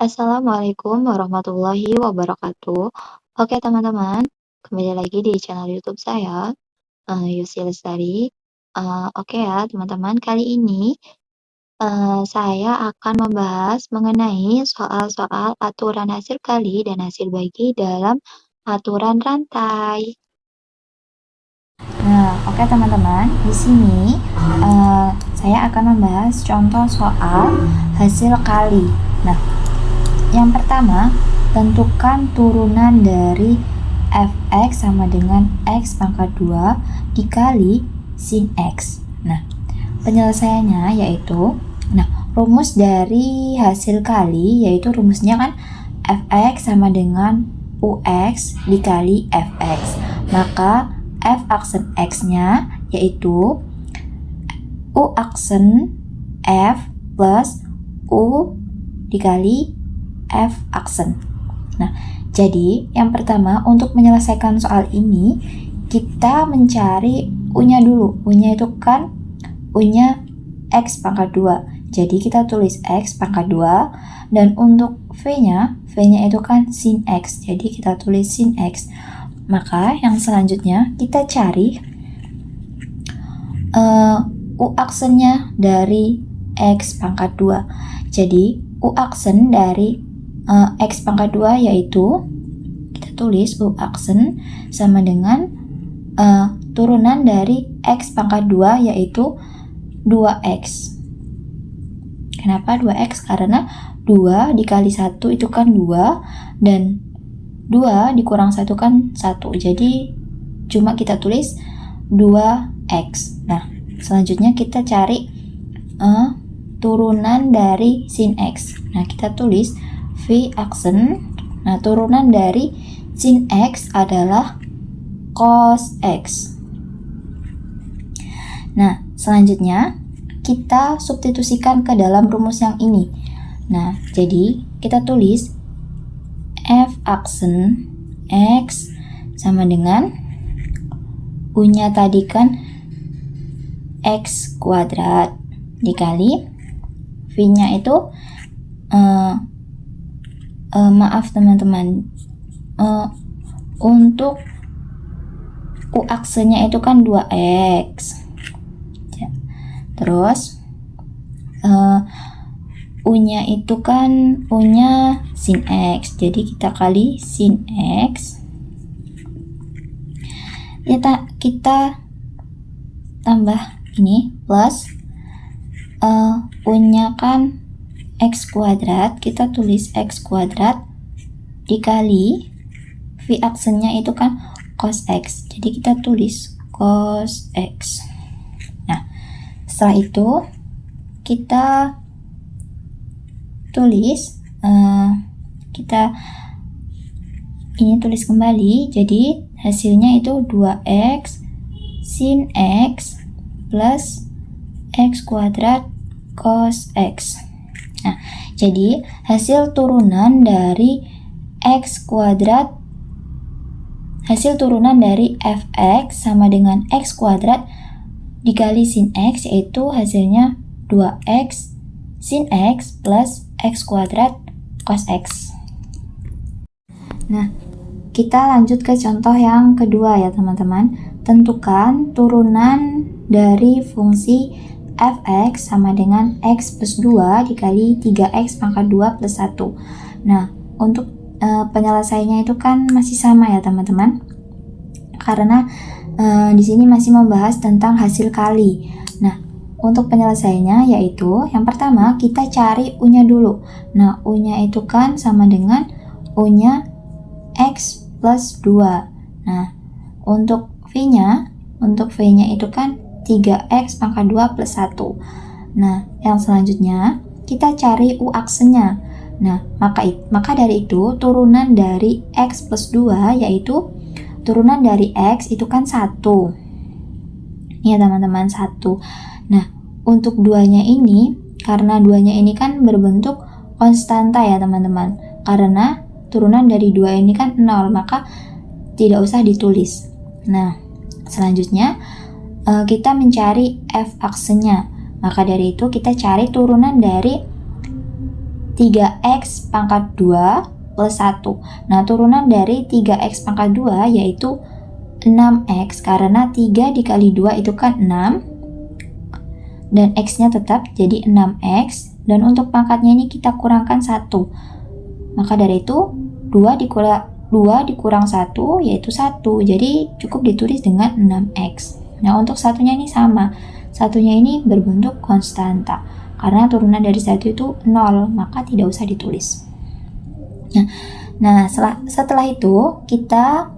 Assalamualaikum warahmatullahi wabarakatuh. Oke teman-teman, kembali lagi di channel YouTube saya, Yusi Lestari. Oke ya teman-teman, kali ini saya akan membahas mengenai soal-soal aturan hasil kali dan hasil bagi dalam aturan rantai. Nah, oke teman-teman, di sini saya akan membahas contoh soal hasil kali. Nah, yang pertama, tentukan turunan dari fx sama dengan x pangkat 2 dikali sin x. Nah, penyelesaiannya yaitu, rumus dari hasil kali yaitu rumusnya kan fx sama dengan ux dikali fx. Maka f aksen x-nya yaitu u aksen f plus u dikali f aksen. Nah, jadi yang pertama untuk menyelesaikan soal ini kita mencari u-nya dulu. U-nya itu kan u-nya x pangkat 2. Jadi kita tulis x pangkat 2 dan untuk v-nya itu kan sin x. Jadi kita tulis sin x. Maka yang selanjutnya kita cari u aksennya dari x pangkat 2. Jadi u aksen dari x pangkat 2 yaitu kita tulis u aksen sama dengan turunan dari x pangkat 2 yaitu 2x. Kenapa 2x? Karena 2 dikali 1 itu kan 2 dan 2 dikurang 1 kan 1. Jadi cuma kita tulis 2x. Nah, selanjutnya kita cari turunan dari sin x. Nah, kita tulis v aksen. Nah, turunan dari sin x adalah cos x. Nah, selanjutnya kita substitusikan ke dalam rumus yang ini. Nah, jadi kita tulis f aksen x sama dengan u-nya tadi kan x kuadrat dikali v-nya itu maaf teman-teman, untuk u aksennya itu kan 2x. Terus u-nya itu kan u-nya sin x. Jadi kita kali sin x. Kita tambah ini plus u-nya kan x kuadrat, kita tulis x kuadrat dikali v aksennya itu kan cos x. Jadi kita tulis cos x. Nah, setelah itu kita tulis kita ini tulis kembali. Jadi hasilnya itu 2x sin x plus x kuadrat cos x. Nah, jadi hasil turunan dari x kuadrat, hasil turunan dari fx sama dengan x kuadrat dikali sin x yaitu hasilnya 2x sin x plus x kuadrat cos x. Nah, kita lanjut ke contoh yang kedua ya teman-teman. Tentukan turunan dari fungsi fx sama dengan x plus 2 dikali 3x pangkat 2 plus 1. Nah, untuk penyelesaiannya itu kan masih sama ya teman-teman. Karena di sini masih membahas tentang hasil kali. Nah, untuk penyelesaiannya yaitu yang pertama kita cari u-nya dulu. Nah, u-nya itu kan sama dengan u-nya x plus 2. Nah, untuk v-nya itu kan 3x pangkat 2 plus 1. Nah, yang selanjutnya kita cari u aksennya. Nah, maka dari itu turunan dari x plus 2 yaitu turunan dari x itu kan 1. Ya teman-teman, 1. Nah, untuk 2-nya ini, karena 2-nya ini kan berbentuk konstanta ya teman-teman. Karena turunan dari 2 ini kan 0, maka tidak usah ditulis. Nah, selanjutnya kita mencari f aksennya. Maka dari itu kita cari turunan dari 3x pangkat 2 plus 1. Nah, turunan dari 3x pangkat 2 yaitu 6x, karena 3 dikali 2 itu kan 6, dan x-nya tetap jadi 6x, dan untuk pangkatnya ini kita kurangkan 1. Maka dari itu 2 dikurang 1 yaitu 1, jadi cukup ditulis dengan 6x. Nah, untuk satunya ini sama, satunya ini berbentuk konstanta, karena turunan dari 1 itu 0, maka tidak usah ditulis. Nah, setelah itu kita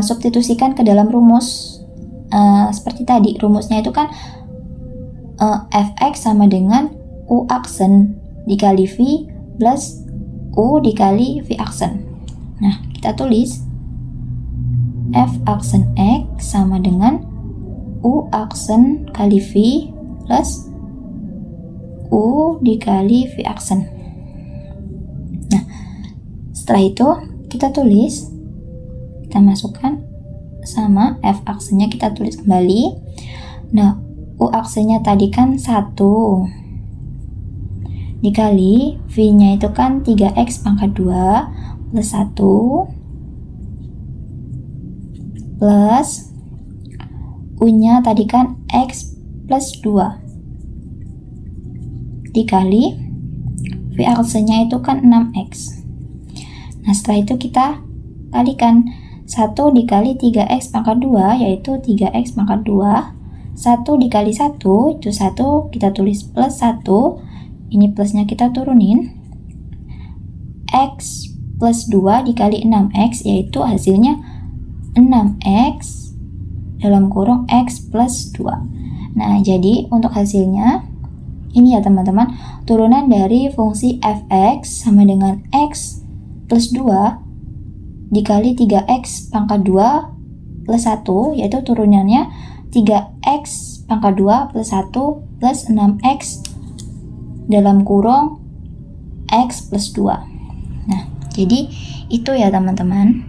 substitusikan ke dalam rumus. Seperti tadi, rumusnya itu kan fx sama dengan u aksen dikali v plus u dikali v aksen. Nah, kita tulis f aksen x sama dengan u aksen kali v plus u dikali v aksen. Nah, setelah itu kita tulis, kita masukkan sama f aksennya kita tulis kembali. Nah, u aksennya tadi kan 1 dikali v nya itu kan 3x pangkat 2 plus 1 plus u nya tadi kan x plus 2 dikali v aksennya itu kan 6x. Nah, setelah itu kita kalikan 1 dikali 3x pangkat 2 yaitu 3x pangkat 2, 1 dikali 1 itu 1, kita tulis plus 1, ini plusnya kita turunin, x plus 2 dikali 6x yaitu hasilnya 6x dalam kurung x plus 2. Nah, jadi untuk hasilnya ini ya teman-teman, turunan dari fungsi fx sama dengan x plus 2 dikali 3x pangkat 2 plus 1, yaitu turunannya 3x pangkat 2 plus 1 plus 6x dalam kurung x plus 2. Nah, jadi itu ya teman-teman.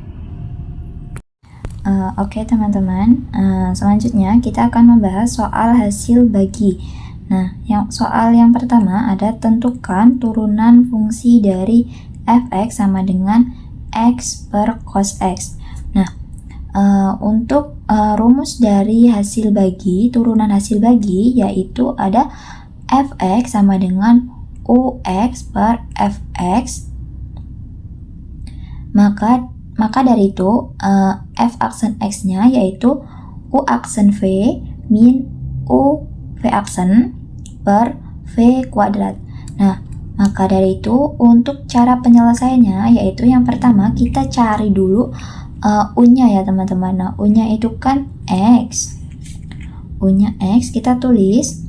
Oke teman-teman, selanjutnya kita akan membahas soal hasil bagi. Nah, soal yang pertama ada tentukan turunan fungsi dari fx sama dengan x per cos x. Nah, untuk rumus dari hasil bagi, turunan hasil bagi yaitu ada fx sama dengan ux per fx. Maka dari itu f aksen x nya yaitu u aksen v min u v aksen per v kuadrat. Nah, maka dari itu untuk cara penyelesaiannya yaitu yang pertama kita cari dulu u-nya ya teman-teman. Nah, u-nya itu kan x. U-nya x kita tulis,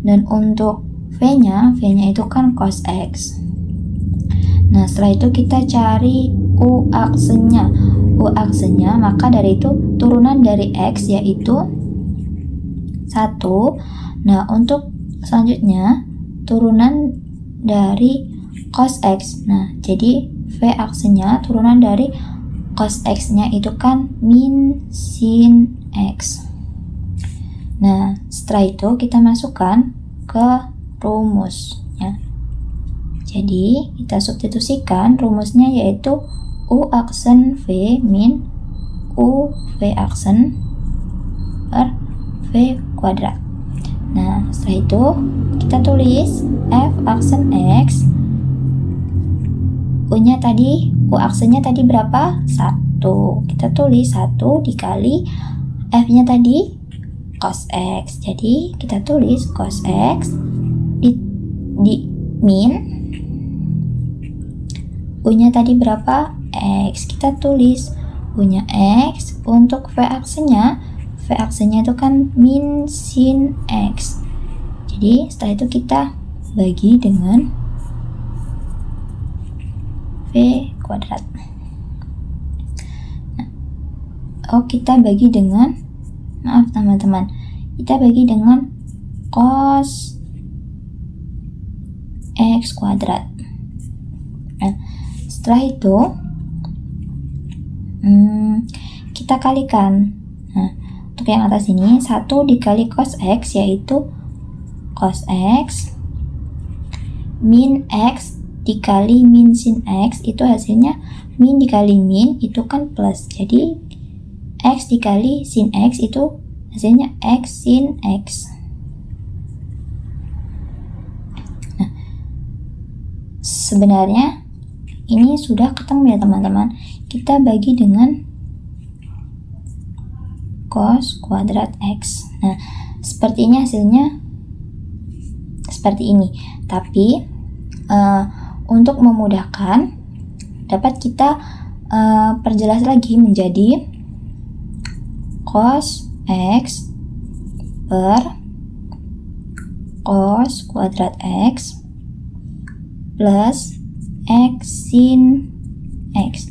dan untuk v-nya itu kan cos x. Nah, setelah itu kita cari u aksennya. U aksennya maka dari itu turunan dari x yaitu 1. Nah, untuk selanjutnya turunan dari cos x. Nah, jadi v aksennya turunan dari cos x nya itu kan min sin x. Nah, setelah itu kita masukkan ke rumusnya. Jadi kita substitusikan rumusnya yaitu u aksen v min u v aksen per v kuadrat. Nah, setelah itu kita tulis f aksen x, u-nya tadi, u aksennya tadi berapa? 1. Kita tulis 1 dikali f-nya tadi cos x. Jadi kita tulis cos x di min u-nya tadi berapa? X. Kita tulis u-nya x, untuk v aksennya itu kan min sin x. Jadi setelah itu kita bagi dengan v kuadrat. Nah, kita bagi dengan, maaf teman-teman, kita bagi dengan cos x kuadrat. Nah, setelah itu kita kalikan. Nah, untuk yang atas ini 1 dikali cos x yaitu cos x min x dikali min sin X itu hasilnya min dikali min itu kan plus. Jadi X dikali sin X itu hasilnya X sin X. Nah, sebenarnya ini sudah ketemu ya teman-teman. Kita bagi dengan cos kuadrat X. Nah, sepertinya hasilnya seperti ini. Tapi untuk memudahkan dapat kita perjelas lagi menjadi cos X per cos kuadrat X plus X sin X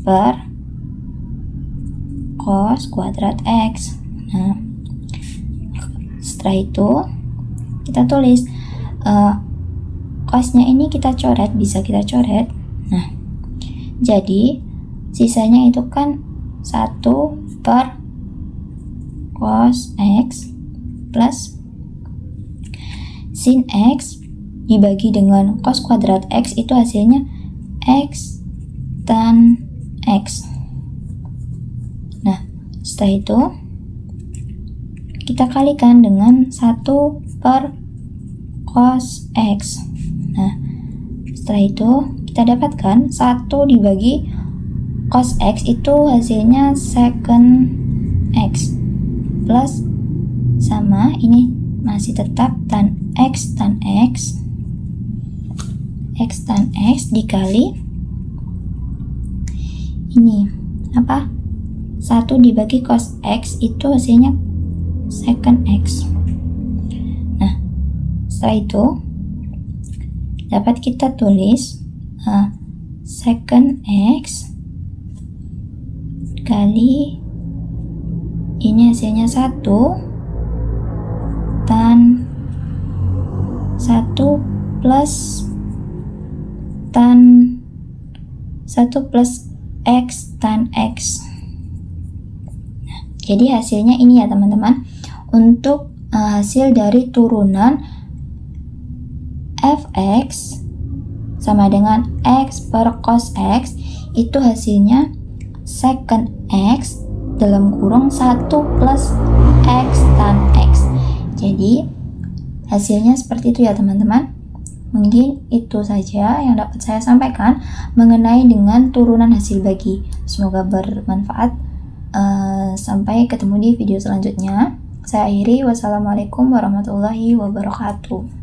per cos kuadrat X. Nah, setelah itu kita tulis cosnya ini kita coret, bisa kita coret. Nah, jadi sisanya itu kan 1 per cos X plus sin X dibagi dengan cos kuadrat X itu hasilnya X tan X. Nah, setelah itu kita kalikan dengan 1 per cos X. Nah, setelah itu kita dapatkan 1 dibagi cos X itu hasilnya secant X plus sama ini masih tetap tan X tan X dikali ini apa? 1 dibagi cos X itu hasilnya secant X. Nah, setelah itu dapat kita tulis secant X kali ini hasilnya 1 tan 1 plus tan 1 plus X tan X. Nah, jadi hasilnya ini ya teman-teman. Untuk hasil dari turunan fx sama dengan X per cos X itu hasilnya secant X dalam kurung 1 plus X tan X. Jadi hasilnya seperti itu ya teman-teman. Mungkin itu saja yang dapat saya sampaikan mengenai dengan turunan hasil bagi. Semoga bermanfaat. Sampai ketemu di video selanjutnya. Saya akhiri. Wassalamualaikum warahmatullahi wabarakatuh.